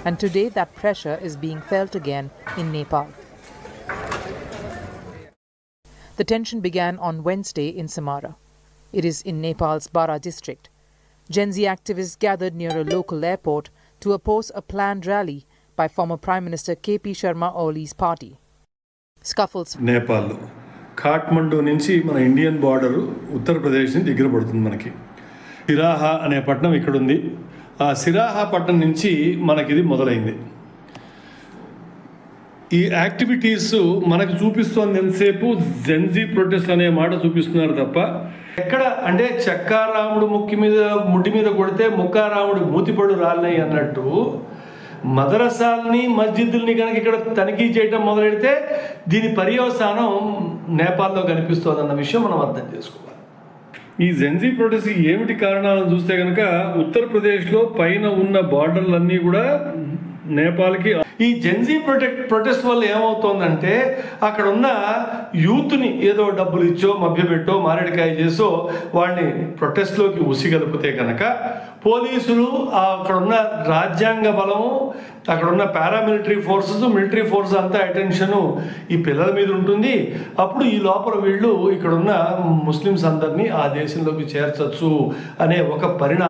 and today that pressure is being felt again in Nepal. The tension began on Wednesday in Samara. It is in Nepal's Bara district. Gen Z activists gathered near a local airport to oppose a planned rally by former Prime Minister KP Sharma Oli's party. Scuffles. Nepal. Kathmandu నుంచి మన Indian border Uttar Pradesh ని దగ్గర పడుతుంది మనకి. సిరాహా అనే పట్టణం ఇక్కడ ఉంది. ఆ సిరాహా పట్టణం నుంచి మనకి ఇది మొదలైంది. ఈ యాక్టివిటీస్ మనకు చూపిస్తోంది ఎంతసేపు జెన్జీ ప్రొటెస్ట్ అనే మాట చూపిస్తున్నారు తప్ప ఎక్కడ అంటే చక్కారాముడు ముడ్డి మీద కొడితే ముక్కారాముడు మూతిపడు రాలినాయి అన్నట్టు మదరసాల్ని మస్జిద్దుల్ని కనుక ఇక్కడ తనిఖీ చేయడం మొదలెడితే దీని పర్యవసానం నేపాల్లో కనిపిస్తుంది అన్న విషయం మనం అర్థం చేసుకోవాలి. ఈ జెన్జీ ప్రొటెస్ట్ ఏమిటి కారణాలను చూస్తే కనుక ఉత్తరప్రదేశ్లో పైన ఉన్న బార్డర్లన్నీ కూడా నేపాల్కి ఈ జెన్జీ ప్రొటెస్ట్ వల్ల ఏమవుతోందంటే అక్కడ ఉన్న యూత్ని ఏదో డబ్బులు ఇచ్చో మభ్యపెట్టో మారేడికాయ చేసో వాళ్ళని ప్రొటెస్ట్లోకి ఉసిగలిపితే కనుక పోలీసులు అక్కడున్న రాజ్యాంగ బలము అక్కడున్న పారామిలిటరీ ఫోర్సెస్ మిలిటరీ ఫోర్స్ అంతా అటెన్షను ఈ పిల్లల మీద ఉంటుంది. అప్పుడు ఈ లోపల వీళ్ళు ఇక్కడున్న ముస్లిమ్స్ అందరినీ ఆ దేశంలోకి చేర్చచ్చు అనే ఒక పరిణామం